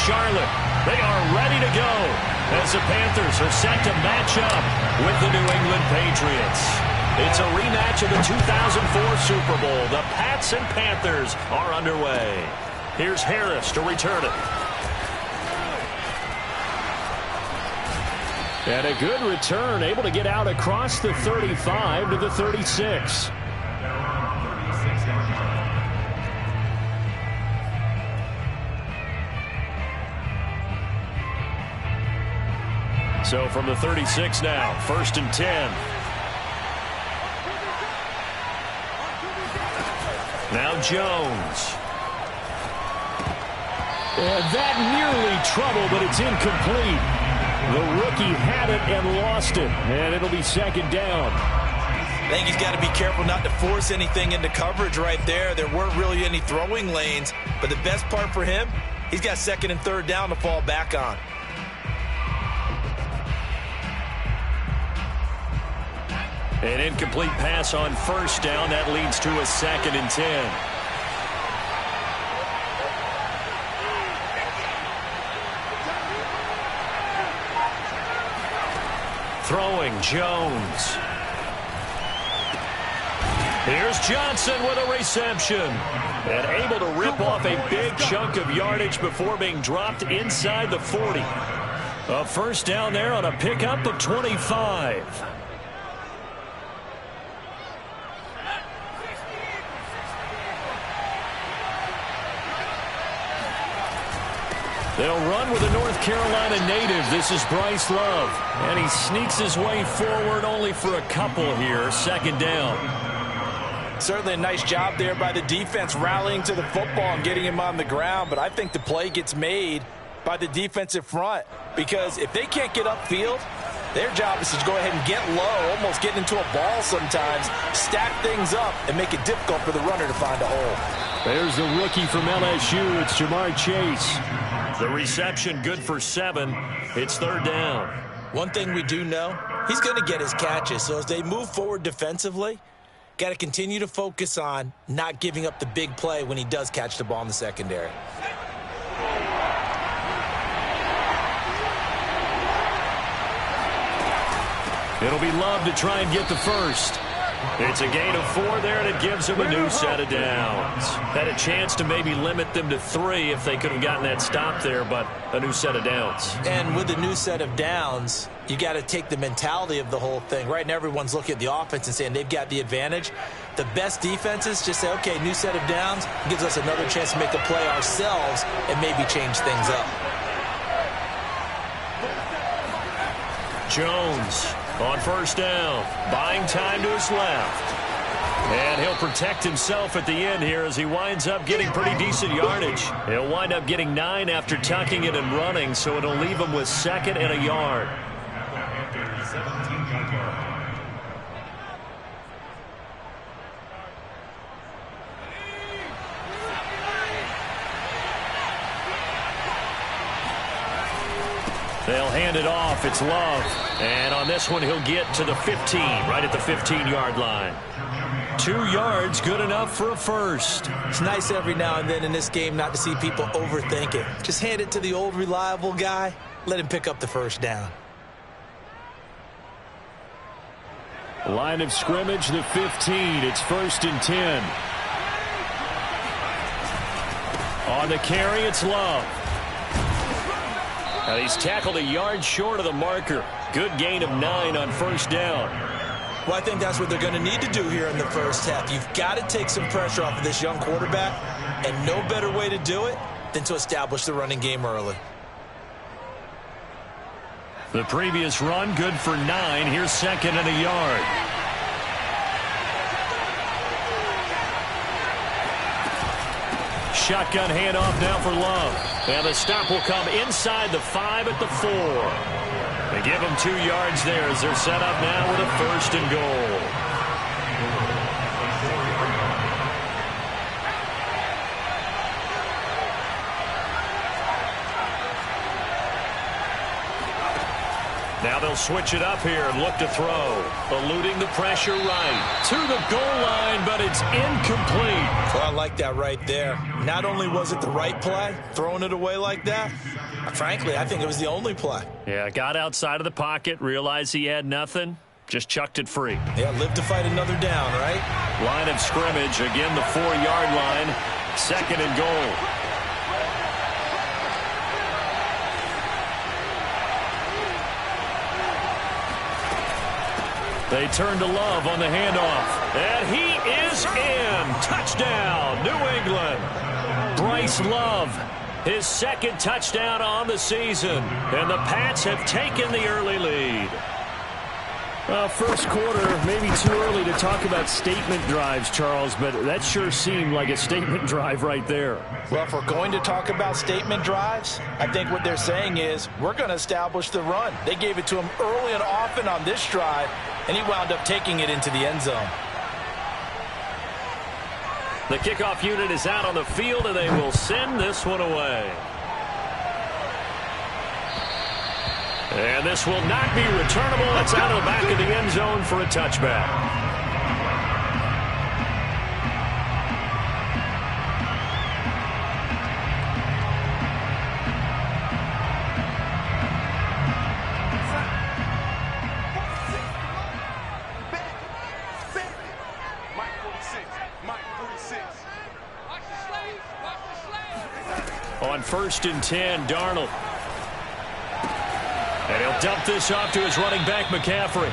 Charlotte. They are ready to go as the Panthers are set to match up with the New England Patriots. It's a rematch of the 2004 Super Bowl. The Pats and Panthers are underway. Here's Harris to return it. And a good return, able to get out across the 35 to the 36. So from the 36 now, 1st and 10. Now Jones. And that nearly trouble, but it's incomplete. The rookie had it and lost it, and it'll be 2nd down. I think he's got to be careful not to force anything into coverage right there. There weren't really any throwing lanes, but the best part for him, he's got 2nd and 3rd down to fall back on. An incomplete pass on 1st down. That leads to a 2nd and 10. Throwing, Jones. Here's Johnson with a reception. And able to rip off a big chunk of yardage before being dropped inside the 40. A 1st down there on a pickup of 25. They'll run with a North Carolina native. This is Bryce Love. And he sneaks his way forward only for a couple here. 2nd down. Certainly a nice job there by the defense rallying to the football and getting him on the ground. But I think the play gets made by the defensive front. Because if they can't get upfield, their job is to go ahead and get low, almost get into a ball sometimes, stack things up, and make it difficult for the runner to find a hole. There's the rookie from LSU. It's Jamar Chase. The reception good for 7. It's 3rd down. One thing we do know, he's going to get his catches. So as they move forward defensively, got to continue to focus on not giving up the big play when he does catch the ball in the secondary. It'll be Love to try and get the 1st. It's a gain of 4 there, and it gives them a new set of downs. Had a chance to maybe limit them to 3 if they could have gotten that stop there, but a new set of downs. And with a new set of downs, you got to take the mentality of the whole thing. Right now, everyone's looking at the offense and saying they've got the advantage. The best defenses just say, okay, new set of downs, gives us another chance to make a play ourselves and maybe change things up. Jones on 1st down, buying time to his left. And he'll protect himself at the end here as he winds up getting pretty decent yardage. He'll wind up getting 9 after tucking it and running, so it'll leave him with 2nd and a yard. They'll hand it off. It's Love. And on this one, he'll get to the 15, right at the 15-yard line. 2 yards, good enough for a 1st. It's nice every now and then in this game not to see people overthink it. Just hand it to the old reliable guy. Let him pick up the 1st down. Line of scrimmage, the 15. It's 1st and 10. On the carry, it's Love. Now he's tackled a yard short of the marker. Good gain of 9 on 1st down. Well, I think that's what they're going to need to do here in the 1st half. You've got to take some pressure off of this young quarterback, and no better way to do it than to establish the running game early. The previous run, good for 9. Here's 2nd and a yard. Shotgun handoff now for Love. And the stop will come inside the 5 at the 4. They give him 2 yards there as they're set up now with a 1st and goal. Now they'll switch it up here and look to throw. Eluding the pressure right. To the goal line, but it's incomplete. Well, I like that right there. Not only was it the right play, throwing it away like that, frankly, I think it was the only play. Yeah, got outside of the pocket, realized he had nothing, just chucked it free. Yeah, live to fight another down, right? Line of scrimmage, again the 4-yard line. Second and goal. They turn to Love on the handoff. And he is in. Touchdown, New England. Bryce Love, his second touchdown on the season. And the Pats have taken the early lead. First quarter, maybe too early to talk about statement drives, Charles, but that sure seemed like a statement drive right there. Well, if we're going to talk about statement drives, I think what they're saying is we're going to establish the run. They gave it to him early and often on this drive, and he wound up taking it into the end zone. The kickoff unit is out on the field, and they will send this one away. And this will not be returnable. It's out of the back of the end zone for a touchback. On 1st and 10, Darnold. And he'll dump this off to his running back, McCaffrey.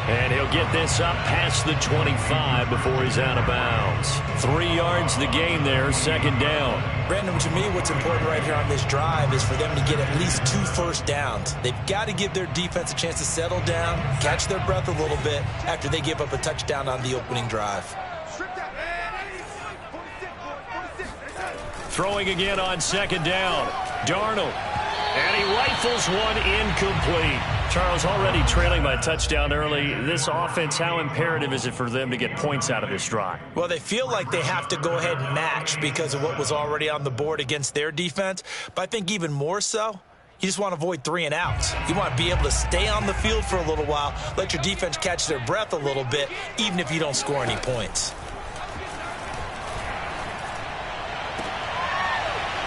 And he'll get this up past the 25 before he's out of bounds. 3 yards the gain there, second down. Brandon, to me, what's important right here on this drive is for them to get at least 2 first downs. They've got to give their defense a chance to settle down, catch their breath a little bit after they give up a touchdown on the opening drive. Throwing again on second down. Darnold. And he rifles one incomplete. Charles, already trailing by a touchdown early. This offense, how imperative is it for them to get points out of this drive? Well, they feel like they have to go ahead and match because of what was already on the board against their defense. But I think even more so, you just want to avoid 3 and outs. You want to be able to stay on the field for a little while, let your defense catch their breath a little bit, even if you don't score any points.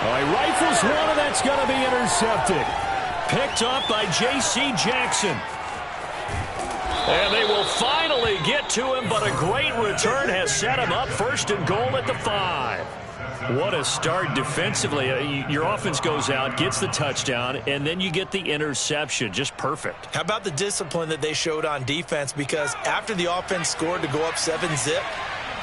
Oh, he rifles one, and that's going to be intercepted. Picked up by J.C. Jackson. And they will finally get to him, but a great return has set him up 1st and goal at the 5. What a start defensively. Your offense goes out, gets the touchdown, and then you get the interception. Just perfect. How about the discipline that they showed on defense? Because after the offense scored to go up 7-zip,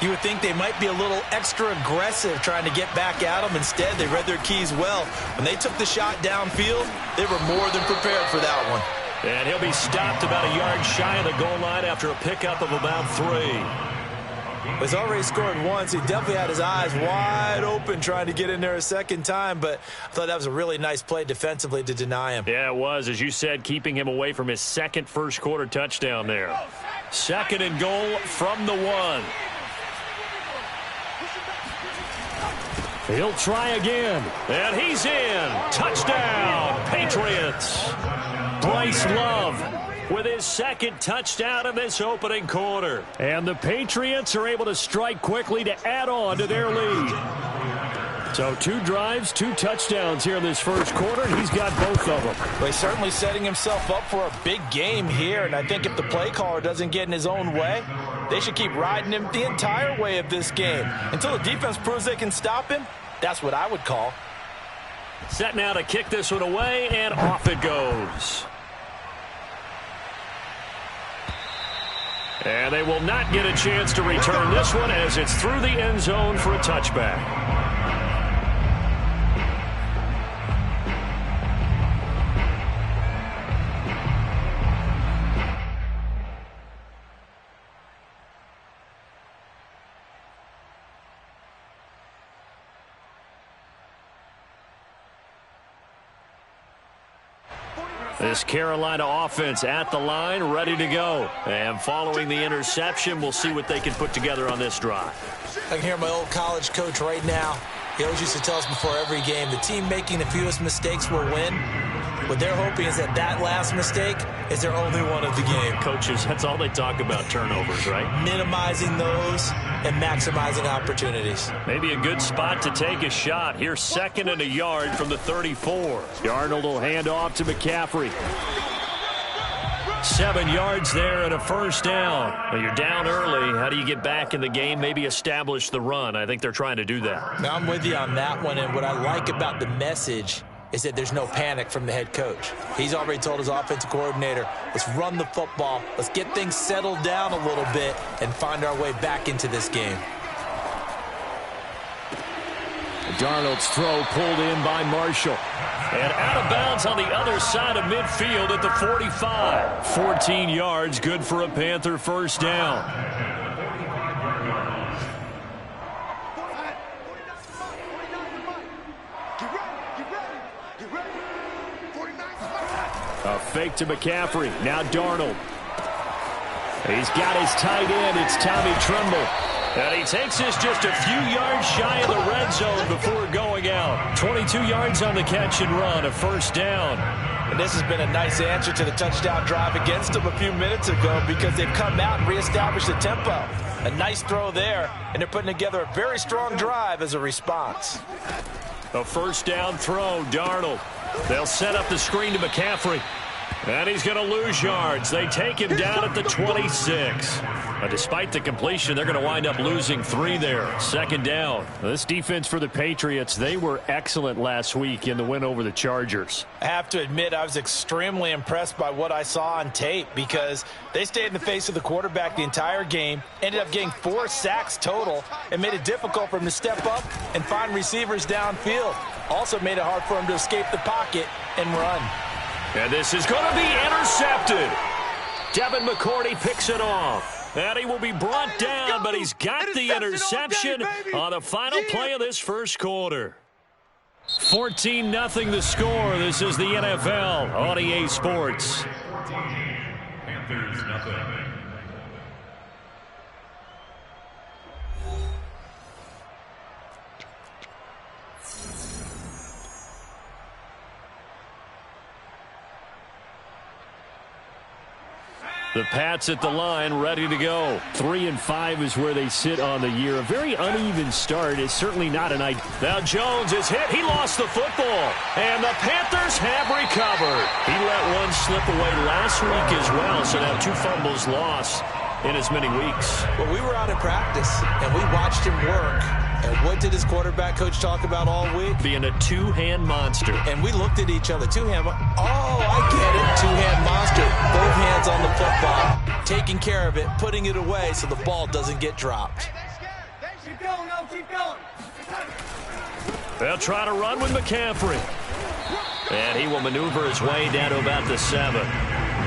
you would think they might be a little extra aggressive trying to get back at them. Instead, they read their keys well. When they took the shot downfield, they were more than prepared for that one. And he'll be stopped about a yard shy of the goal line after a pickup of about 3. He's already scored once. He definitely had his eyes wide open trying to get in there a second time, but I thought that was a really nice play defensively to deny him. Yeah, it was. As you said, keeping him away from his second first-quarter touchdown there. 2nd and goal from the 1. He'll try again, and he's in. Touchdown, Patriots. Bryce Love with his second touchdown in this opening quarter. And the Patriots are able to strike quickly to add on to their lead. So 2 drives, 2 touchdowns here in this first quarter, and he's got both of them. Well, he's certainly setting himself up for a big game here, and I think if the play caller doesn't get in his own way, they should keep riding him the entire way of this game. Until the defense proves they can stop him, that's what I would call. Set now to kick this one away, and off it goes. And they will not get a chance to return this one as it's through the end zone for a touchback. This Carolina offense at the line, ready to go. And following the interception, we'll see what they can put together on this drive. I can hear my old college coach right now. He always used to tell us before every game, the team making the fewest mistakes will win. What they're hoping is that last mistake is their only one of the game. Coaches, that's all they talk about, turnovers, right? Minimizing those and maximizing opportunities. Maybe a good spot to take a shot. Here's 2nd and a yard from the 34. Darnold will hand off to McCaffrey. 7 yards there and a first down. Well, you're down early. How do you get back in the game? Maybe establish the run. I think they're trying to do that. Now, I'm with you on that one, and what I like about the message is that there's no panic from the head coach. He's already told his offensive coordinator, let's run the football, let's get things settled down a little bit and find our way back into this game. Darnold's throw pulled in by Marshall. And out of bounds on the other side of midfield at the 45. 14 yards, good for a Panther first down. A fake to McCaffrey. Now Darnold. He's got his tight end. It's Tommy Tremble. And he takes this just a few yards shy of the red zone before going out. 22 yards on the catch and run, a first down. And this has been a nice answer to the touchdown drive against them a few minutes ago because they've come out and reestablished the tempo. A nice throw there, and they're putting together a very strong drive as a response. A first down throw, Darnold. They'll set up the screen to McCaffrey. And he's going to lose yards. They take him down at the 26. Despite the completion, they're going to wind up losing 3 there. 2nd down. This defense for the Patriots, they were excellent last week in the win over the Chargers. I have to admit, I was extremely impressed by what I saw on tape because they stayed in the face of the quarterback the entire game, ended up getting 4 sacks total, and made it difficult for him to step up and find receivers downfield. Also made it hard for him to escape the pocket and run. And this is going to be intercepted. Devin McCourty picks it off. And he will be brought down, but he's got the interception on the final play of this first quarter. 14-0 the score. This is the NFL on EA Sports. Panthers, nothing. The Pats at the line, ready to go. 3-5 is where they sit on the year. A very uneven start is certainly not an idea. Now Jones is hit. He lost the football. And the Panthers have recovered. He let one slip away last week as well. So now 2 fumbles lost in as many weeks. Well, we were out in practice, and we watched him work. And what did his quarterback coach talk about all week? Being a 2-hand monster. And we looked at each other. 2-hand. Oh, I get it. 2-hand monster. Both hands on the football. Taking care of it. Putting it away so the ball doesn't get dropped. Keep going, keep going. They'll try to run with McCaffrey. And he will maneuver his way down to about the 7.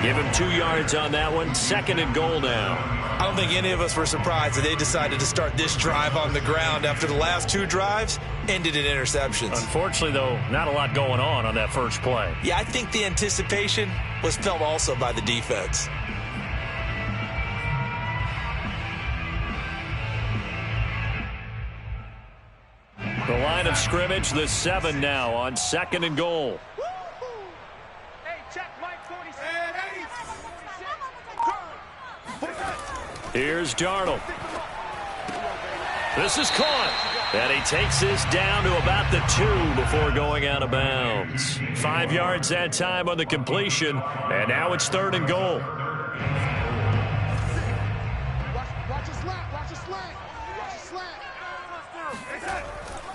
Give him 2 yards on that one. 2nd and goal now. I don't think any of us were surprised that they decided to start this drive on the ground after the last 2 drives ended in interceptions. Unfortunately, though, not a lot going on that first play. Yeah, I think the anticipation was felt also by the defense. The line of scrimmage, the 7 now on 2nd and goal. Here's Darnold. This is caught. And he takes this down to about the 2 before going out of bounds. 5 yards that time on the completion. And now it's 3rd and goal.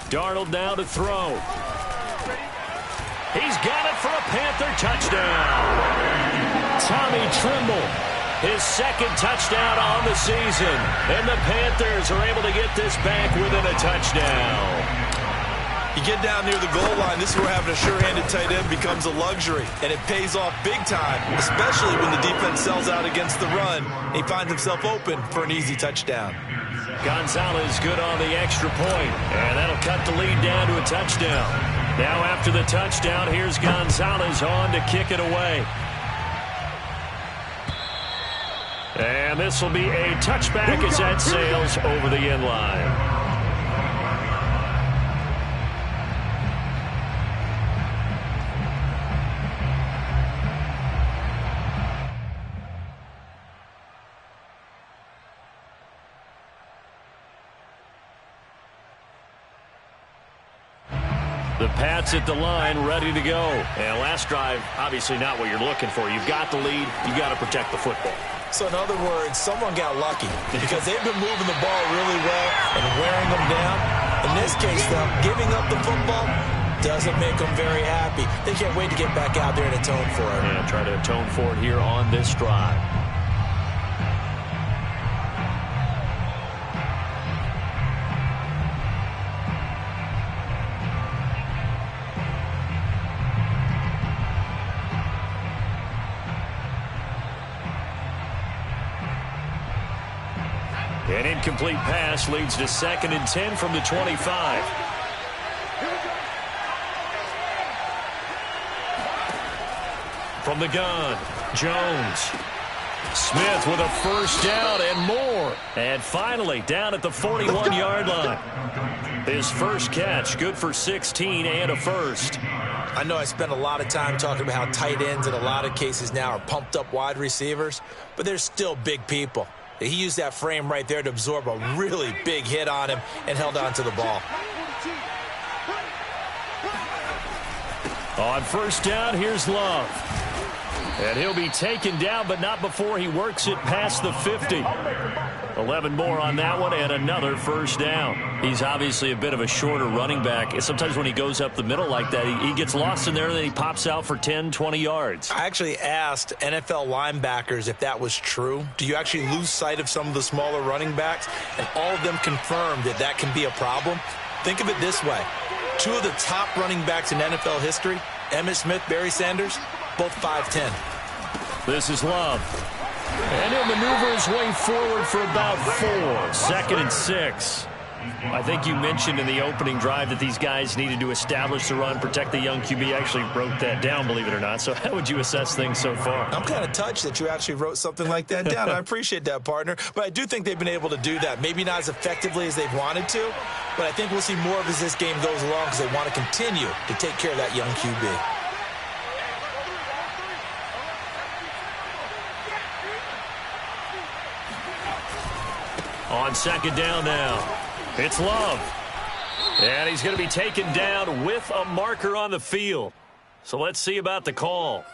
Darnold now to throw. He's got it for a Panther touchdown. Tommy Tremble. His 2nd touchdown on the season. And the Panthers are able to get this back within a touchdown. You get down near the goal line, this is where having a sure-handed tight end becomes a luxury. And it pays off big time, especially when the defense sells out against the run. He finds himself open for an easy touchdown. Gonzalez good on the extra point. And that'll cut the lead down to a touchdown. Now after the touchdown, here's Gonzalez on to kick it away. And this will be a touchback as that sails over the end line. The Pats at the line, ready to go. And last drive, obviously not what you're looking for. You've got the lead. You've got to protect the football. So in other words, someone got lucky because they've been moving the ball really well and wearing them down. In this case, though, giving up the football doesn't make them very happy. They can't wait to get back out there and atone for it. And try to atone for it here on this drive. An incomplete pass leads to 2nd and 10 from the 25. From the gun, Jones. Smith with a first down and more. And finally, down at the 41-yard line. His first catch, good for 16 and a first. I know I spent a lot of time talking about how tight ends in a lot of cases now are pumped up wide receivers, but they're still big people. He used that frame right there to absorb a really big hit on him and held on to the ball. On first down, here's Love. And he'll be taken down, but not before he works it past the 50. 11 more on that one, and another first down. He's obviously a bit of a shorter running back. And sometimes when he goes up the middle like that, he gets lost in there, and then he pops out for 10, 20 yards. I actually asked NFL linebackers if that was true. Do you actually lose sight of some of the smaller running backs? And all of them confirmed that that can be a problem. Think of it this way. 2 of the top running backs in NFL history, Emmitt Smith, Barry Sanders, both 5'10". This is Love. And he'll maneuver his way forward for about 4. 2nd and 6. I think you mentioned in the opening drive that these guys needed to establish the run, protect the young QB. I actually wrote that down, believe it or not. So how would you assess things so far? I'm kind of touched that you actually wrote something like that down. I appreciate that, partner. But I do think they've been able to do that. Maybe not as effectively as they've wanted to, but I think we'll see more of as this game goes along because they want to continue to take care of that young QB. On second down now, it's Love. And he's going to be taken down with a marker on the field. So let's see about the call.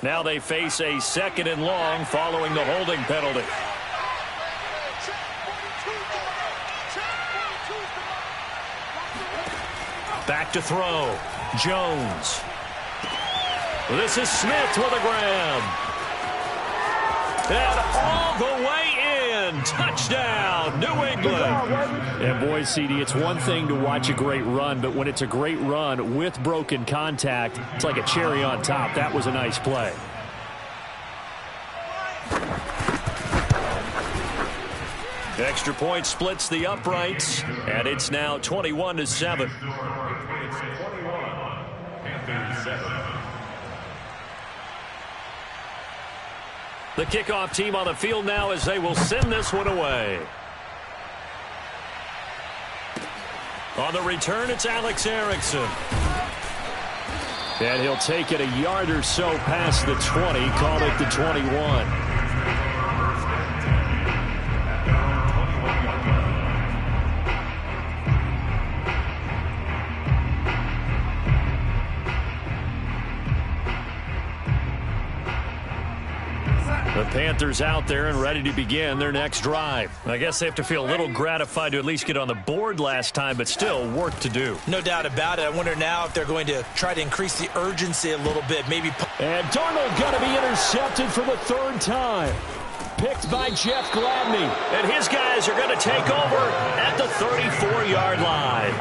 Now they face a 2nd and long following the holding penalty. Back to throw. Jones. This is Smith with a grab. And all the way in. Touchdown, New England. And boy, CD, it's one thing to watch a great run, but when it's a great run with broken contact, it's like a cherry on top. That was a nice play. Extra point splits the uprights, and it's now 21-7. The kickoff team on the field now as they will send this one away. On the return, it's Alex Erickson. And he'll take it a yard or so past the 20, call it the 21. The Panthers out there and ready to begin their next drive. I guess they have to feel a little gratified to at least get on the board last time, but still work to do. No doubt about it. I wonder now if they're going to try to increase the urgency a little bit. Maybe. And Darnold going to be intercepted for the 3rd time. Picked by Jeff Gladney. And his guys are going to take over at the 34-yard line.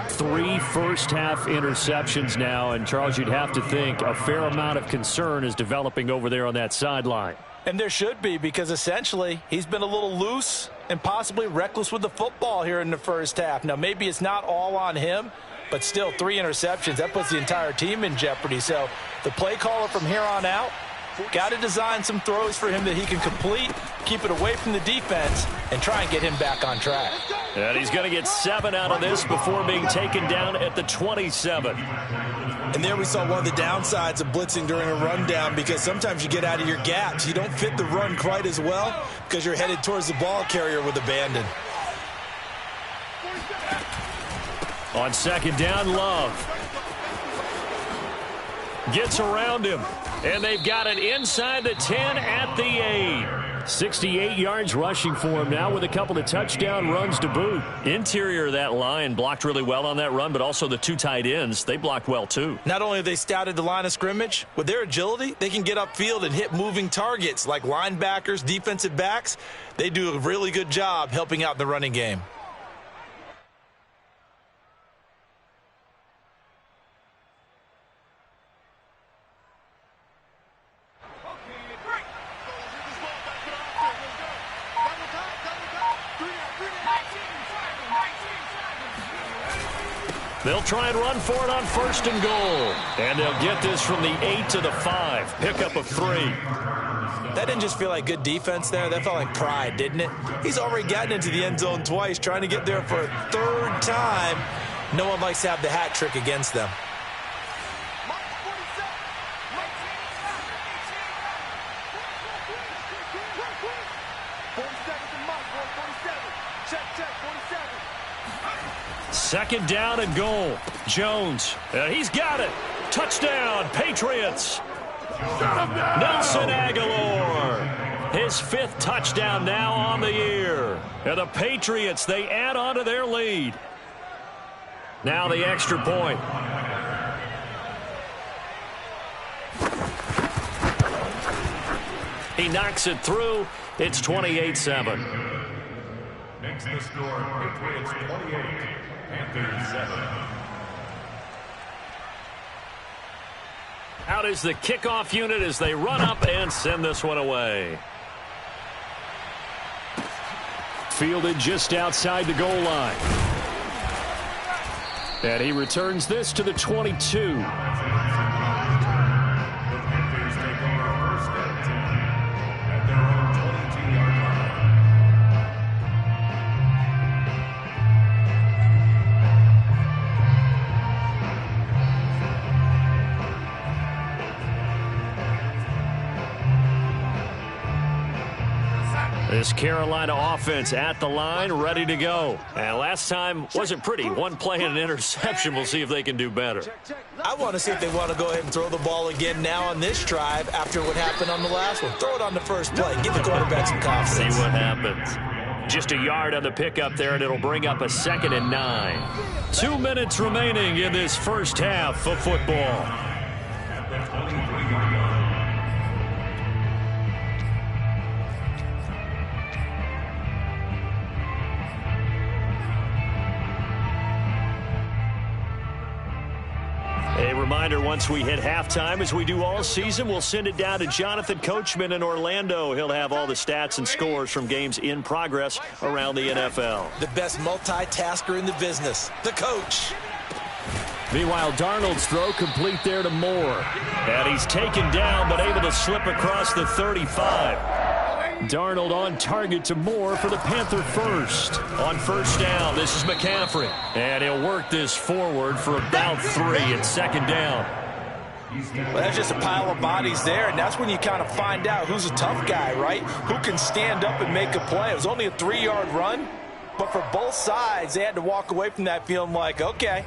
3 first-half interceptions now, and Charles, you'd have to think a fair amount of concern is developing over there on that sideline. And there should be, because essentially he's been a little loose and possibly reckless with the football here in the first half. Now, maybe it's not all on him, but still 3 interceptions. That puts the entire team in jeopardy. So the play caller from here on out Got to design some throws for him that he can complete, keep it away from the defense, and try and get him back on track. And he's going to get 7 out of this before being taken down at the 27. And there we saw one of the downsides of blitzing during a rundown, because sometimes you get out of your gaps. You don't fit the run quite as well because you're headed towards the ball carrier with abandon. On second down, Love gets around him, and they've got it inside the 10 at the 8. 68 yards rushing for him now with a couple of touchdown runs to boot. Interior of that line blocked really well on that run, but also the 2 tight ends, they blocked well too. Not only have they scouted the line of scrimmage, with their agility, they can get upfield and hit moving targets like linebackers, defensive backs. They do a really good job helping out in the running game. They'll try and run for it on 1st and goal. And they'll get this from the 8 to the 5. Pickup of 3. That didn't just feel like good defense there. That felt like pride, didn't it? He's already gotten into the end zone twice, trying to get there for a 3rd time. No one likes to have the hat trick against them. Second down and goal. Jones. He's got it. Touchdown, Patriots. Nelson Aguilar. His 5th touchdown now on the year. And the Patriots, they add on to their lead. Now the extra point. He knocks it through. It's 28-7. Makes the score Patriots 28, Panthers 7. Out is the kickoff unit as they run up and send this one away. Fielded just outside the goal line. And he returns this to the 22. This Carolina offense at the line, ready to go. And last time wasn't pretty. One play and an interception. We'll see if they can do better. I want to see if they want to go ahead and throw the ball again now on this drive after what happened on the last one. Throw it on the first play. Give the quarterback some confidence. See what happens. Just a yard on the pickup there, and it'll bring up a 2nd and 9. 2 minutes remaining in this first half of football. A reminder, once we hit halftime, as we do all season, we'll send it down to Jonathan Coachman in Orlando. He'll have all the stats and scores from games in progress around the NFL. The best multitasker in the business, the coach. Meanwhile, Darnold's throw complete there to Moore. And he's taken down, but able to slip across the 35. Darnold on target to Moore for the Panther first. On 1st down, this is McCaffrey. And he'll work this forward for about 3 at 2nd down. Well, that's just a pile of bodies there, and that's when you kind of find out who's a tough guy, right? Who can stand up and make a play. It was only a 3-yard run, but for both sides, they had to walk away from that feeling like, okay,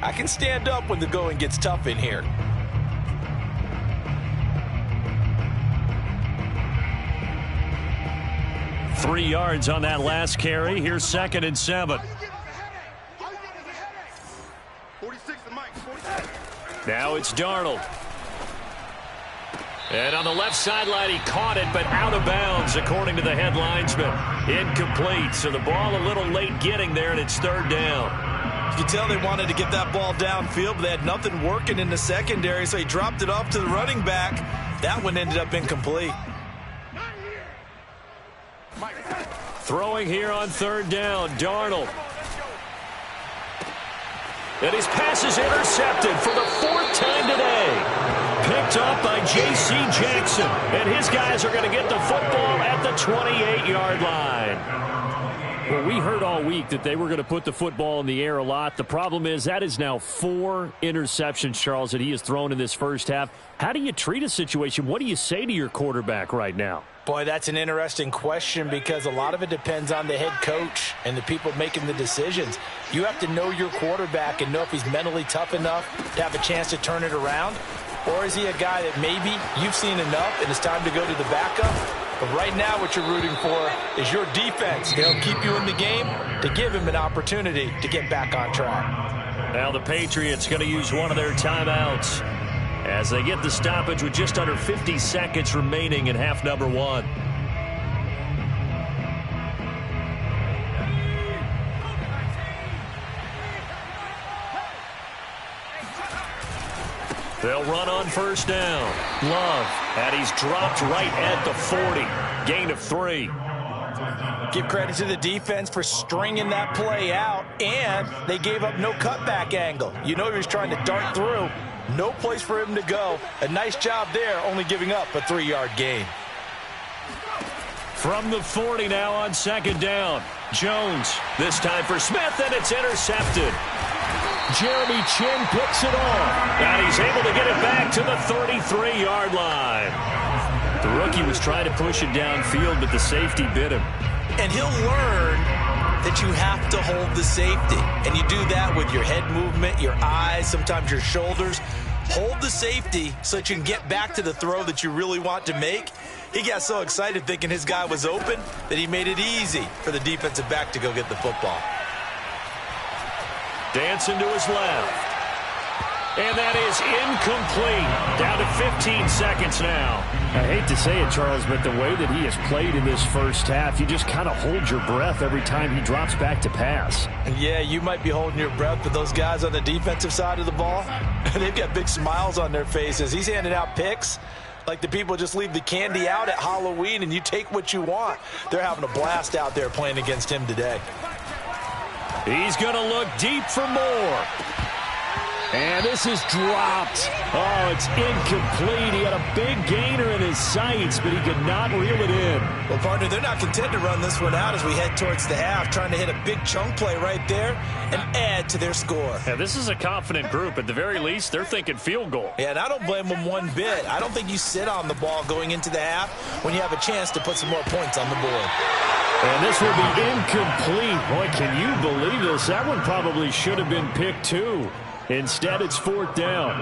I can stand up when the going gets tough in here. Three yards on that last carry. Here's 2nd and 7. Now it's Darnold. And on the left sideline, he caught it, but out of bounds, according to the head linesman. Incomplete, so the ball a little late getting there, and it's 3rd down. You can tell they wanted to get that ball downfield, but they had nothing working in the secondary, so he dropped it off to the running back. That one ended up incomplete. Throwing here on 3rd down, Darnold. And his pass is intercepted for the 4th time today. picked up by J.C. Jackson. And his guys are going to get the football at the 28-yard line. Well, we heard all week that they were going to put the football in the air a lot. The problem is that is now 4 interceptions, Charles, that he has thrown in this first half. How do you treat a situation? What do you say to your quarterback right now? Boy, that's an interesting question because a lot of it depends on the head coach and the people making the decisions. You have to know your quarterback and know if he's mentally tough enough to have a chance to turn it around. Or is he a guy that maybe you've seen enough and it's time to go to the backup? But right now what you're rooting for is your defense. They'll keep you in the game to give him an opportunity to get back on track. Now the Patriots going to use one of their timeouts as they get the stoppage with just under 50 seconds remaining in half number 1. They'll run on first down. Love, and he's dropped right at the 40. Gain of 3. Give credit to the defense for stringing that play out, and they gave up no cutback angle. You know he was trying to dart through. No place for him to go. A nice job there, only giving up a 3-yard gain. From the 40 now on second down. Jones, this time for Smith, and it's intercepted. Jeremy Chin picks it off, and he's able to get it back to the 33-yard line. The rookie was trying to push it downfield, but the safety bit him. And he'll learn that you have to hold the safety. And you do that with your head movement, your eyes, sometimes your shoulders. Hold the safety so that you can get back to the throw that you really want to make. He got so excited thinking his guy was open that he made it easy for the defensive back to go get the football. Dancing to his left. And that is incomplete. Down to 15 seconds now. I hate to say it, Charles, but the way that he has played in this first half, you just kind of hold your breath every time he drops back to pass. Yeah, you might be holding your breath, but those guys on the defensive side of the ball, they've got big smiles on their faces. He's handing out picks like the people just leave the candy out at Halloween and you take what you want. They're having a blast out there playing against him today. He's going to look deep for more. And this is dropped. Oh, it's incomplete. He had a big gainer in his sights, but he could not reel it in. Well, partner, they're not content to run this one out as we head towards the half, trying to hit a big chunk play right there and add to their score. Yeah, this is a confident group. At the very least, they're thinking field goal. Yeah, and I don't blame them one bit. I don't think you sit on the ball going into the half when you have a chance to put some more points on the board. And this will be incomplete. Boy, can you believe this? That one probably should have been picked too. Instead, it's 4th down.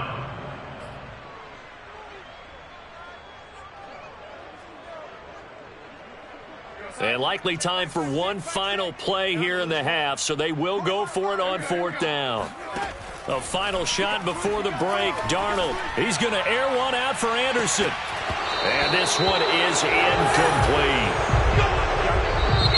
And likely time for one final play here in the half, so they will go for it on 4th down. A final shot before the break. Darnold, he's going to air one out for Anderson. And this one is incomplete.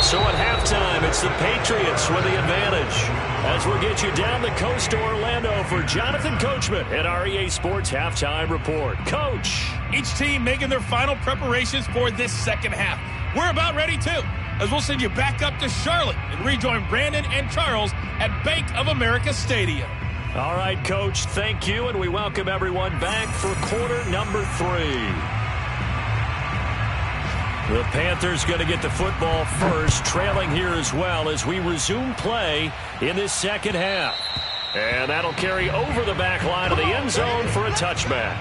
So at halftime, it's the Patriots with the advantage. As we'll get you down the coast to Orlando for Jonathan Coachman at our EA Sports Halftime Report. Coach. Each team making their final preparations for this second half. We're about ready, too, as we'll send you back up to Charlotte and rejoin Brandon and Charles at Bank of America Stadium. All right, Coach, thank you, and we welcome everyone back for quarter number 3. The Panthers going to get the football first, trailing here as well as we resume play in this second half. And that'll carry over the back line of the end zone for a touchback.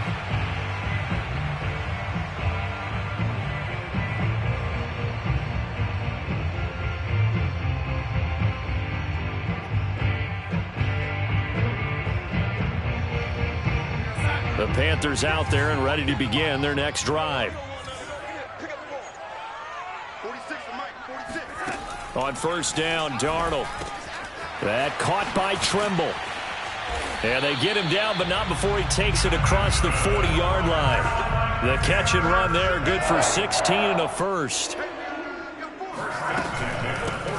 The Panthers out there and ready to begin their next drive. On first down, Darnold. That caught by Trimble. And they get him down, but not before he takes it across the 40-yard line. The catch and run there, good for 16 and a first.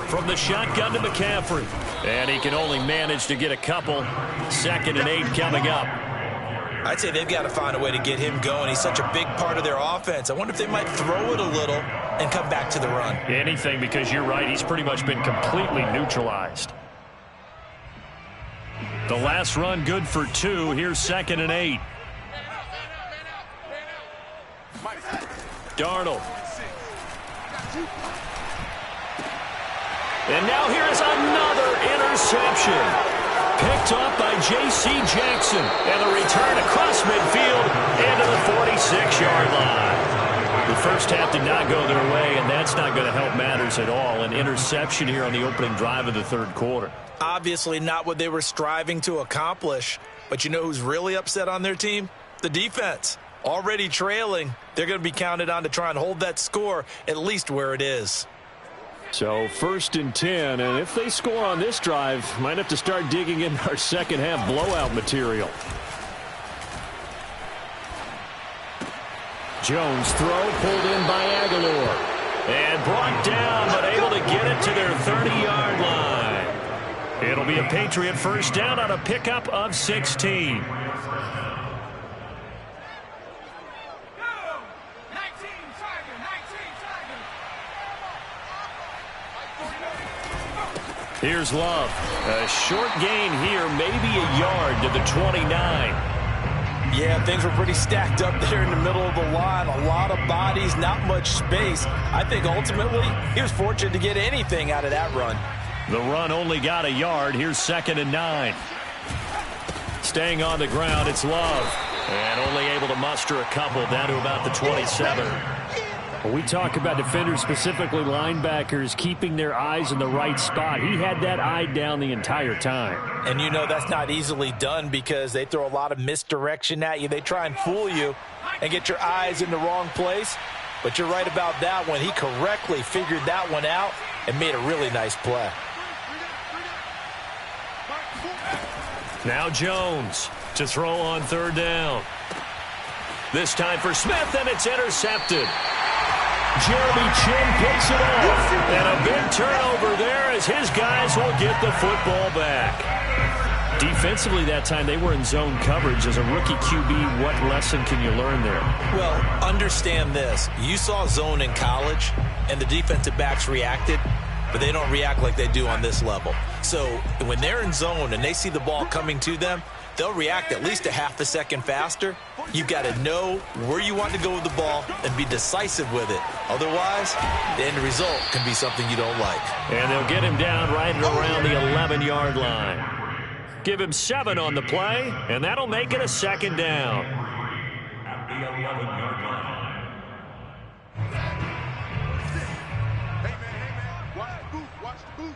From the shotgun to McCaffrey. And he can only manage to get a couple. 2nd and 8 coming up. I'd say they've got to find a way to get him going. He's such a big part of their offense. I wonder if they might throw it a little and come back to the run. Anything, because you're right. He's pretty much been completely neutralized. The last run good for 2. Here's 2nd and 8. Darnold. And now here is another interception. Picked off by J.C. Jackson. And the return across midfield into the 46-yard line. The first half did not go their way, and that's not going to help matters at all. An interception here on the opening drive of the third quarter. Obviously not what they were striving to accomplish. But you know who's really upset on their team? The defense. Already trailing. They're going to be counted on to try and hold that score at least where it is. So 1st and 10, and if they score on this drive, might have to start digging in our second half blowout material. Jones throw pulled in by Aguilar. And brought down, but able to get it to their 30-yard line. It'll be a Patriot first down on a pickup of 16. Here's Love. A short gain here, maybe a yard to the 29. Yeah, things were pretty stacked up there in the middle of the line. A lot of bodies, not much space. I think ultimately he was fortunate to get anything out of that run. The run only got a yard. Here's 2nd and 9. Staying on the ground, it's Love. And only able to muster a couple down to about the 27. When we talk about defenders, specifically linebackers, keeping their eyes in the right spot, he had that eye down the entire time. And you know that's not easily done because they throw a lot of misdirection at you. They try and fool you and get your eyes in the wrong place. But you're right about that one. He correctly figured that one out and made a really nice play. Now Jones to throw on 3rd down. This time for Smith, and it's intercepted. Jeremy Chin picks it off. And a big turnover there as his guys will get the football back. Defensively that time, they were in zone coverage. As a rookie QB, what lesson can you learn there? Well, understand this. You saw zone in college, and the defensive backs reacted, but they don't react like they do on this level. So when they're in zone and they see the ball coming to them, they'll react at least a half a second faster. You've got to know where you want to go with the ball and be decisive with it. Otherwise, the end result can be something you don't like. And they'll get him down right around the 11-yard line. Give him 7 on the play, and that'll make it a 2nd down. At the 11-yard line. Hey, man. Watch the boot.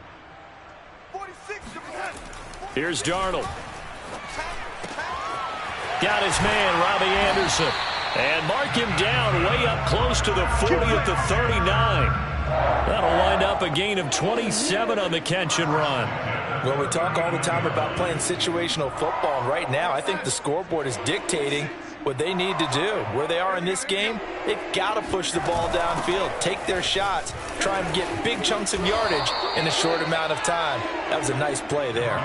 46. Here's Darnold. Got his man, Robbie Anderson. And mark him down way up close to the 40 at the 39. That'll wind up a gain of 27 on the catch and run. Well, we talk all the time about playing situational football. Right now, I think the scoreboard is dictating what they need to do. Where they are in this game, they've got to push the ball downfield, take their shots, try and get big chunks of yardage in a short amount of time. That was a nice play there.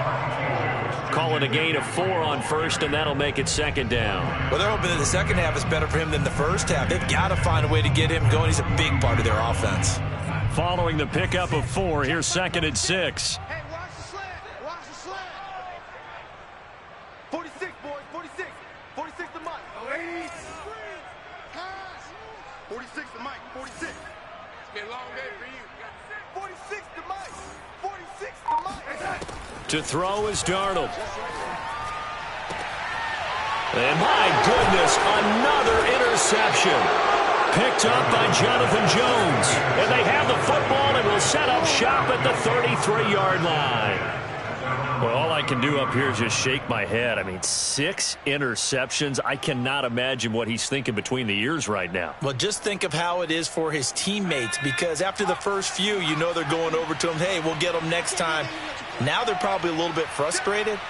Call it a gain of 4 on 1st, and that'll make it 2nd down. Well, they're hoping that the second half is better for him than the first half. They've got to find a way to get him going. He's a big part of their offense. Following the pickup of 4, here's 2nd and 6. Hey, watch the slant. Watch the slant. 46, boys. 46. 46 to Mike. Wait. 46 to Mike. 46. It's been a long day for you. 46 to Mike. 46 to Mike. To throw is Darnold. And my goodness, another interception. Picked up by Jonathan Jones. And they have the football and will set up shop at the 33-yard line. Well, all I can do up here is just shake my head. I mean, 6 interceptions. I cannot imagine what he's thinking between the ears right now. Well, just think of how it is for his teammates, because after the first few, you know they're going over to him, hey, we'll get them next time. Now they're probably a little bit frustrated.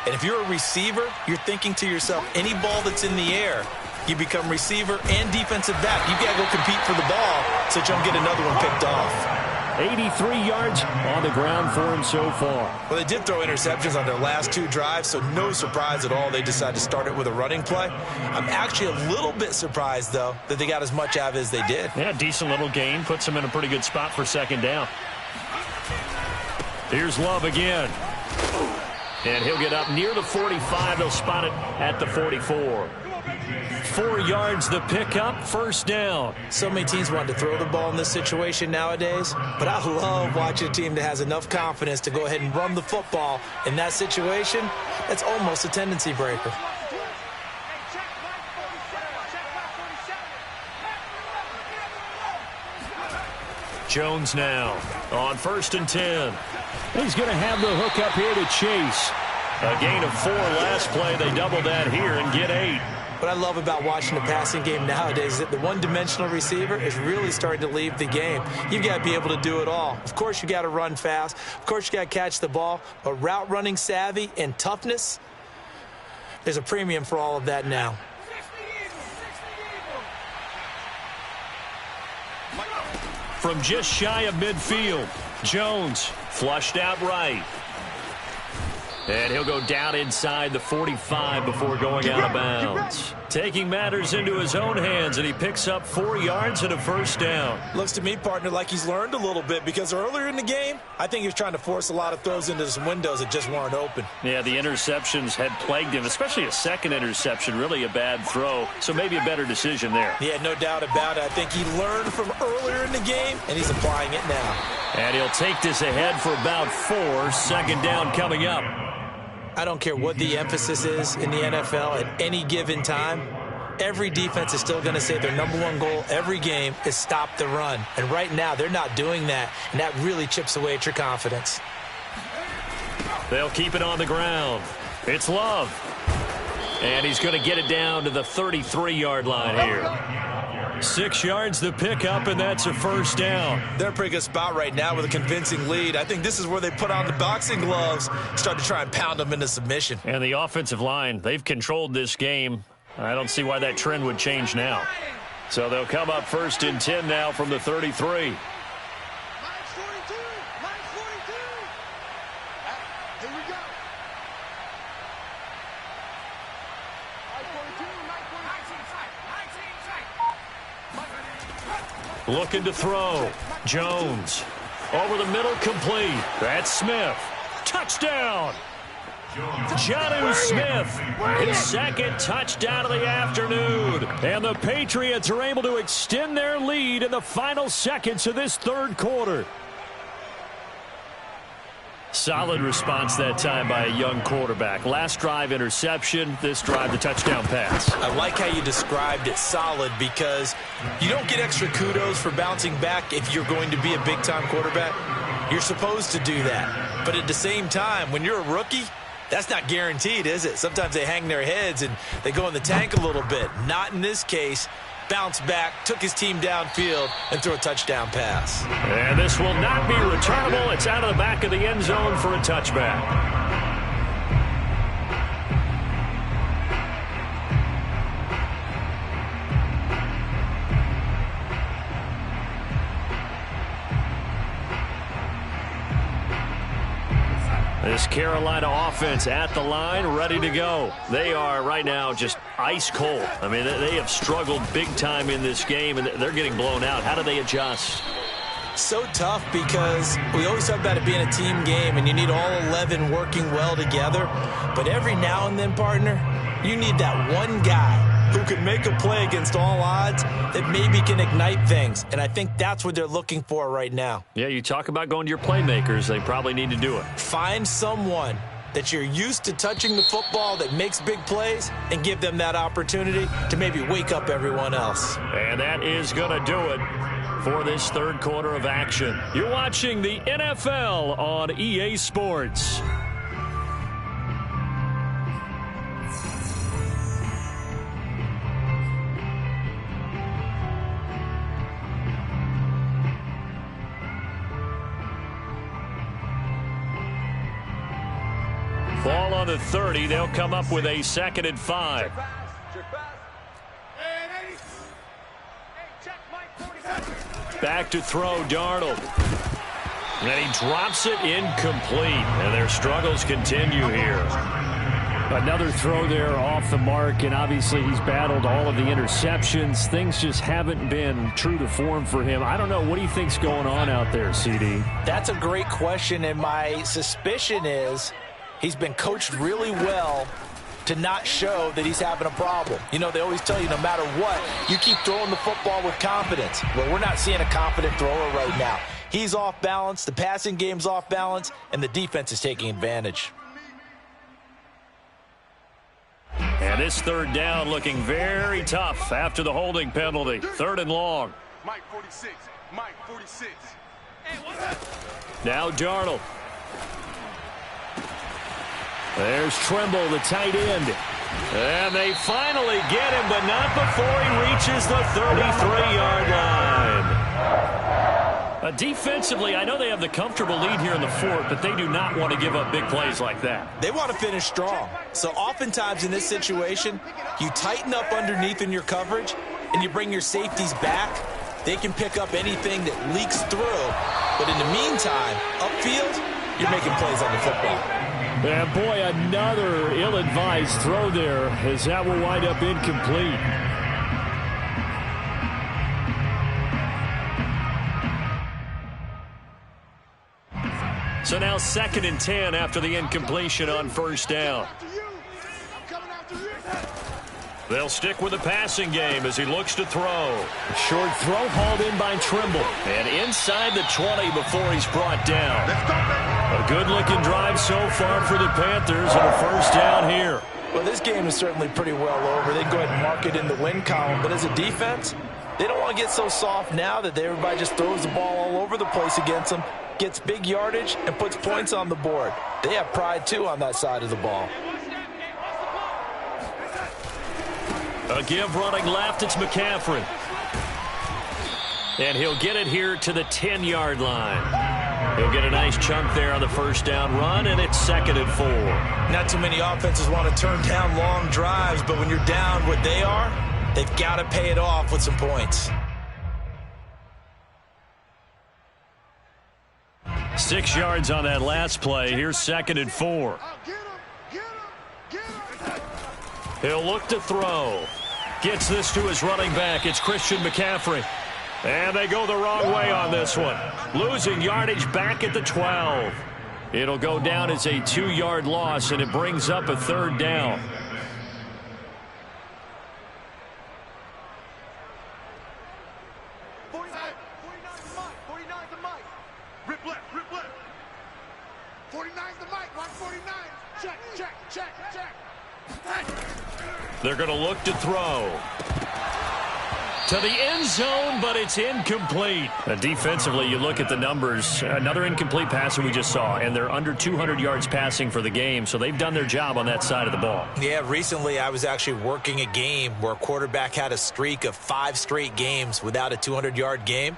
And if you're a receiver, you're thinking to yourself, any ball that's in the air, you become receiver and defensive back. You've got to go compete for the ball so that you don't get another one picked off. 83 yards on the ground for him so far. Well, they did throw interceptions on their last 2 drives, so no surprise at all they decided to start it with a running play. I'm actually a little bit surprised, though, that they got as much out of it as they did. Yeah, decent little gain. Puts them in a pretty good spot for 2nd down. Here's Love again. And he'll get up near the 45. They'll spot it at the 44. 4 yards the pickup, first down. So many teams want to throw the ball in this situation nowadays, but I love watching a team that has enough confidence to go ahead and run the football. In that situation, that's almost a tendency breaker. Jones now on 1st and 10. He's going to have the hook up here to Chase. A gain of 4 last play. They double that here and get 8. What I love about watching the passing game nowadays is that the one-dimensional receiver is really starting to leave the game. You've got to be able to do it all. Of course, you got to run fast. Of course, you got to catch the ball. But route running savvy and toughness, there's a premium for all of that now. From just shy of midfield, Jones flushed out right. And he'll go down inside the 45 before going out of bounds. Taking matters into his own hands, and he picks up 4 yards and a first down. Looks to me, partner, like he's learned a little bit, because earlier in the game, I think he was trying to force a lot of throws into some windows that just weren't open. Yeah, the interceptions had plagued him, especially a second interception, really a bad throw. So maybe a better decision there. Yeah, no doubt about it. I think he learned from earlier in the game, and he's applying it now. And he'll take this ahead for about 4. Second down coming up. I don't care what the emphasis is in the NFL at any given time. Every defense is still going to say their #1 goal every game is stop the run. And right now, they're not doing that, and that really chips away at your confidence. They'll keep it on the ground. It's Love. And he's going to get it down to the 33-yard line here. 6 yards the pickup, and that's a first down. They're in a pretty good spot right now with a convincing lead. I think this is where they put on the boxing gloves, start to try and pound them into submission. And the offensive line, they've controlled this game. I don't see why that trend would change now. So they'll come up 1st and 10 now from the 33. Looking to throw. Jones. Over the middle, complete. That's Smith. Touchdown. Jonnu Smith. His second touchdown of the afternoon. And the Patriots are able to extend their lead in the final seconds of this third quarter. Solid response that time by a young quarterback. Last drive, interception. This drive, the touchdown pass. I like how you described it, solid, because you don't get extra kudos for bouncing back if you're going to be a big-time quarterback. You're supposed to do that. But at the same time, when you're a rookie, that's not guaranteed, is it? Sometimes they hang their heads and they go in the tank a little bit. Not in this case. Bounced back, took his team downfield, and threw a touchdown pass. And this will not be returnable. It's out of the back of the end zone for a touchback. This Carolina offense at the line, ready to go. They are right now just ice cold. I mean, they have struggled big time in this game, and they're getting blown out. How do they adjust? So tough, because we always talk about it being a team game, and you need all 11 working well together. But every now and then, partner, you need that one guy who can make a play against all odds that maybe can ignite things. And I think that's what they're looking for right now. Yeah, you talk about going to your playmakers. They probably need to do it. Find someone that you're used to touching the football that makes big plays and give them that opportunity to maybe wake up everyone else. And that is going to do it for this third quarter of action. You're watching the NFL on EA Sports. Ball on the 30. They'll come up with a 2nd and 5. Back to throw, Darnold. And he drops it incomplete. And their struggles continue here. Another throw there off the mark, and obviously he's battled all of the interceptions. Things just haven't been true to form for him. I don't know. What do you think's going on out there, CD? That's a great question, and my suspicion is he's been coached really well to not show that he's having a problem. You know, they always tell you no matter what, you keep throwing the football with confidence. Well, we're not seeing a confident thrower right now. He's off balance, the passing game's off balance, and the defense is taking advantage. And this third down looking very tough after the holding penalty. 3rd and long. Mike 46. Mike 46. Now Darnold. There's Trimble, the tight end. And they finally get him, but not before he reaches the 33-yard line. Defensively, I know they have the comfortable lead here in the 4th, but they do not want to give up big plays like that. They want to finish strong. So oftentimes in this situation, you tighten up underneath in your coverage, and you bring your safeties back. They can pick up anything that leaks through. But in the meantime, upfield, you're making plays on the football. And boy, another ill-advised throw there, as that will wind up incomplete. So now 2nd and 10 after the incompletion on 1st down. They'll stick with the passing game as he looks to throw. A short throw hauled in by Trimble. And inside the 20 before he's brought down. A good-looking drive so far for the Panthers and a 1st down here. Well, this game is certainly pretty well over. They can go ahead and mark it in the win column. But as a defense, they don't want to get so soft now that everybody just throws the ball all over the place against them, gets big yardage, and puts points on the board. They have pride, too, on that side of the ball. A give running left, it's McCaffrey. And he'll get it here to the 10-yard line. He'll get a nice chunk there on the 1st down run, and it's 2nd and 4. Not too many offenses want to turn down long drives, but when you're down what they are, they've got to pay it off with some points. 6 yards on that last play. Here's 2nd and 4. He'll look to throw. Gets this to his running back. It's Christian McCaffrey. And they go the wrong way on this one. Losing yardage back at the 12. It'll go down as a 2-yard loss, and it brings up a 3rd down. They're going to look to throw. To the end zone, but it's incomplete. Defensively, you look at the numbers. Another incomplete pass that we just saw, and they're under 200 yards passing for the game, so they've done their job on that side of the ball. Yeah, recently I was actually working a game where a quarterback had a streak of 5 straight games without a 200-yard game,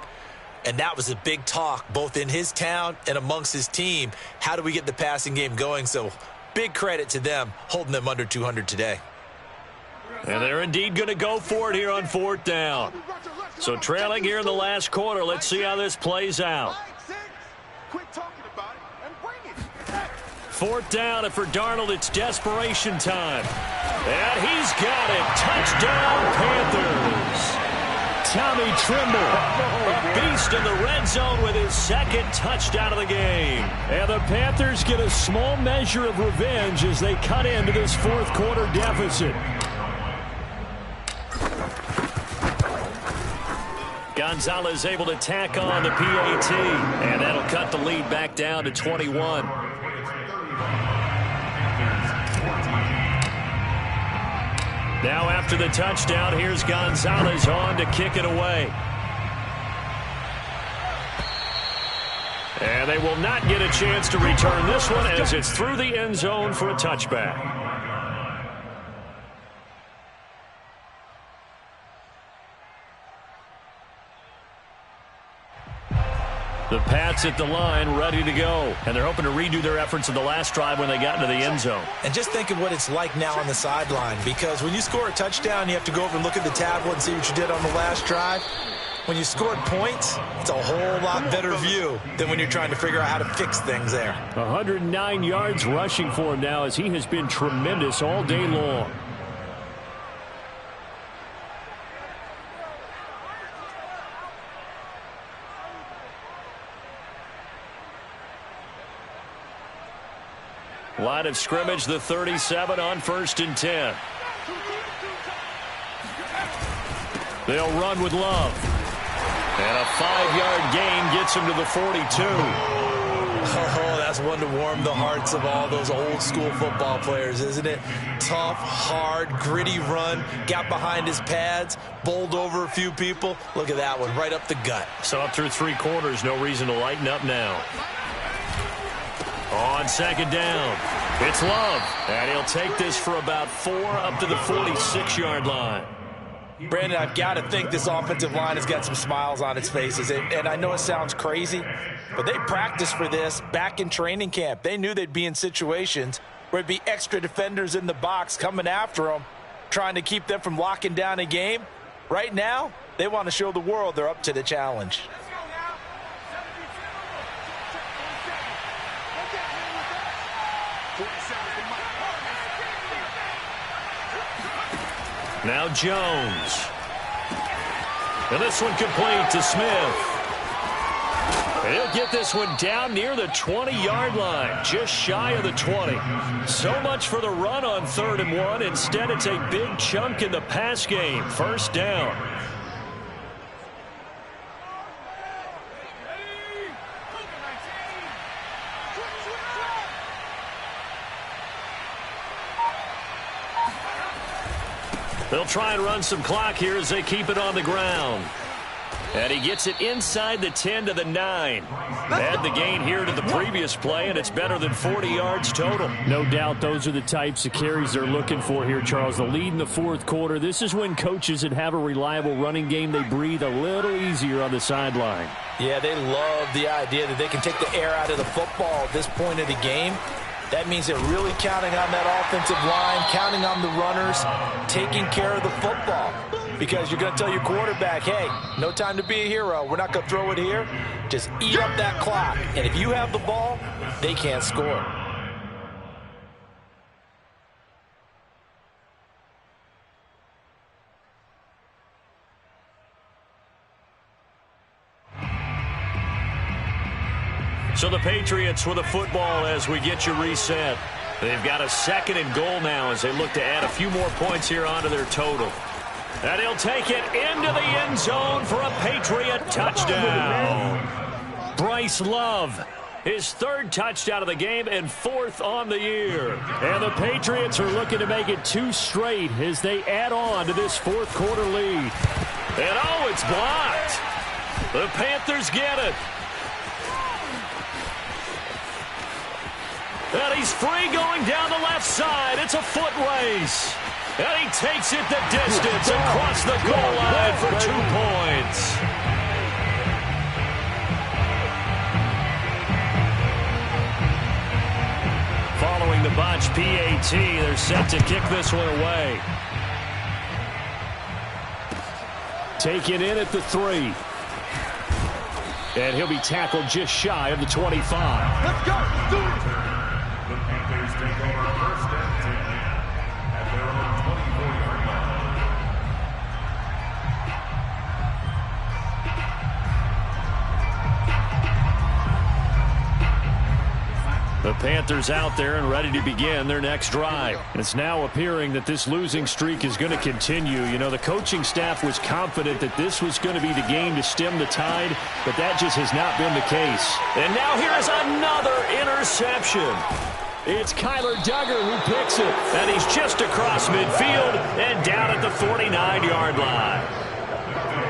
and that was a big talk both in his town and amongst his team. How do we get the passing game going? So big credit to them holding them under 200 today. And they're indeed going to go for it here on 4th down. So trailing here in the last quarter, let's see how this plays out. 4th down, and for Darnold, it's desperation time. And he's got it. Touchdown, Panthers. Tommy Trimble, A beast in the red zone with his 2nd touchdown of the game. and the Panthers get a small measure of revenge as they cut into this 4th quarter deficit. Gonzalez able to tack on the PAT, and that'll cut the lead back down to 21. Now after the touchdown, here's Gonzalez on to kick it away. And they will not get a chance to return this one as it's through the end zone for a touchback. The Pats at the line, ready to go. And they're hoping to redo their efforts in the last drive when they got into the end zone. And just think of what it's like now on the sideline, because when you score a touchdown, you have to go over and look at the tablet and see what you did on the last drive. When you scored points, it's a whole lot better view than when you're trying to figure out how to fix things there. 109 yards rushing for him now as he has been tremendous all day long. Line of scrimmage, the 37 on 1st and 10. They'll run with Love. And a 5-yard gain gets him to the 42. Oh, that's one to warm the hearts of all those old-school football players, isn't it? Tough, hard, gritty run. Got behind his pads, bowled over a few people. Look at that one, right up the gut. So up through 3 quarters, no reason to lighten up now. On 2nd down, it's Love. And he'll take this for about 4 up to the 46-yard line. Brandon, I've got to think this offensive line has got some smiles on its faces. And I know it sounds crazy, but they practiced for this back in training camp. They knew they'd be in situations where there'd be extra defenders in the box coming after them, trying to keep them from locking down a game. Right now, they want to show the world they're up to the challenge. Now Jones. And this one complete to Smith. And he'll get this one down near the 20-yard line, just shy of the 20. So much for the run on 3rd and 1. Instead, it's a big chunk in the pass game. 1st down. They'll try and run some clock here as they keep it on the ground. And he gets it inside the 10 to the 9. Add the gain here to the previous play, and it's better than 40 yards total. No doubt those are the types of carries they're looking for here, Charles. The lead in the 4th quarter. This is when coaches that have a reliable running game, they breathe a little easier on the sideline. Yeah, they love the idea that they can take the air out of the football at this point of the game. That means they're really counting on that offensive line, counting on the runners, taking care of the football. Because you're going to tell your quarterback, hey, no time to be a hero. We're not going to throw it here. Just eat up that clock. And if you have the ball, they can't score. So the Patriots with a football as we get you reset. They've got a 2nd and goal now as they look to add a few more points here onto their total. And he'll take it into the end zone for a Patriot touchdown. Bryce Love, his 3rd touchdown of the game and 4th on the year. And the Patriots are looking to make it 2 straight as they add on to this 4th quarter lead. And oh, it's blocked. The Panthers get it. And he's free going down the left side. It's a foot race. And he takes it the distance across the goal line for 2 points. Following the botch PAT, they're set to kick this one away. Taken in at the 3. And he'll be tackled just shy of the 25. Let's go. Let's do it. The Panthers take over 1st and 10 at their own 24-yard line. The Panthers out there and ready to begin their next drive. It's now appearing that this losing streak is going to continue. You know, the coaching staff was confident that this was going to be the game to stem the tide, but that just has not been the case. And now here's another interception. It's Kyler Duggar who picks it, and he's just across midfield and down at the 49-yard line.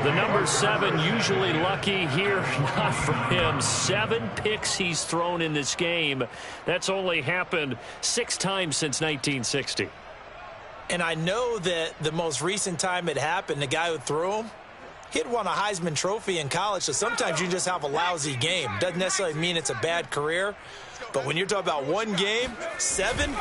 The number 7 usually lucky here, not for him. 7 picks he's thrown in this game. That's only happened 6 times since 1960. And I know that the most recent time it happened, the guy who threw him, he'd won a Heisman Trophy in college, so sometimes you just have a lousy game. Doesn't necessarily mean it's a bad career, but when you're talking about 1 game, 7,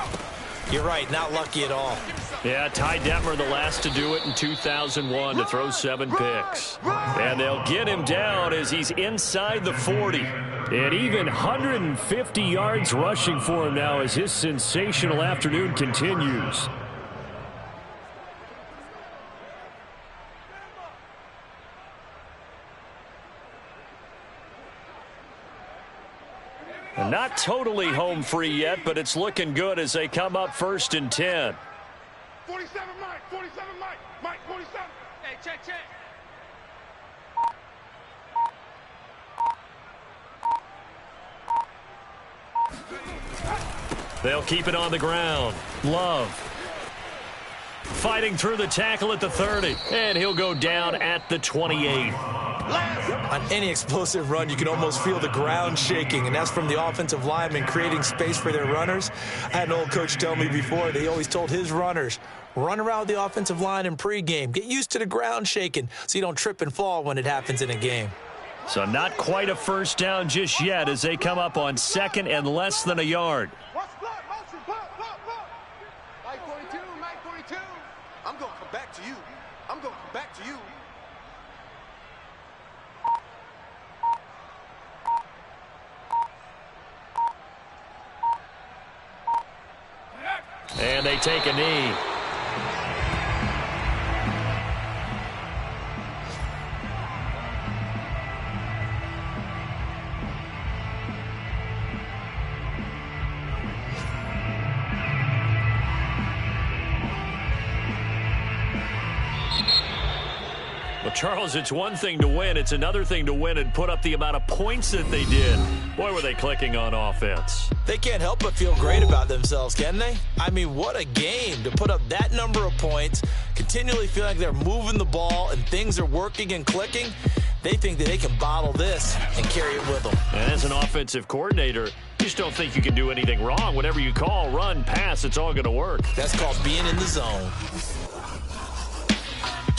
you're right, not lucky at all. Yeah, Ty Detmer the last to do it in 2001 to throw 7 picks. And they'll get him down as he's inside the 40. And even 150 yards rushing for him now as his sensational afternoon continues. And Not totally home free yet, but it's looking good as they come up 1st and 10. 47, Mike. 47, Mike. Mike, 47. Hey, check. They'll keep it on the ground. Love fighting through the tackle at the 30, and he'll go down at the 28. On any explosive run, you can almost feel the ground shaking, and that's from the offensive linemen creating space for their runners. I had an old coach tell me before, they always told his runners, run around the offensive line in pregame. Get used to the ground shaking so you don't trip and fall when it happens in a game. So not quite a first down just yet as they come up on 2nd and less than a yard. Mike 42, Mike 42. I'm going to come back to you. I'm going to come back to you. And they take a knee. Well, Charles, it's one thing to win. It's another thing to win and put up the amount of points that they did. Boy, were they clicking on offense. They can't help but feel great about themselves, can they? I mean, what a game to put up that number of points, continually feel like they're moving the ball and things are working and clicking. They think that they can bottle this and carry it with them. And as an offensive coordinator, you just don't think you can do anything wrong. Whatever you call, run, pass, it's all going to work. That's called being in the zone.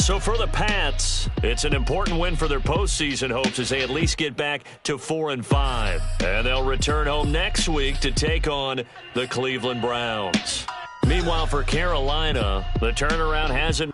So for the Pats, it's an important win for their postseason hopes as they at least get back to 4-5. And they'll return home next week to take on the Cleveland Browns. Meanwhile, for Carolina, the turnaround hasn't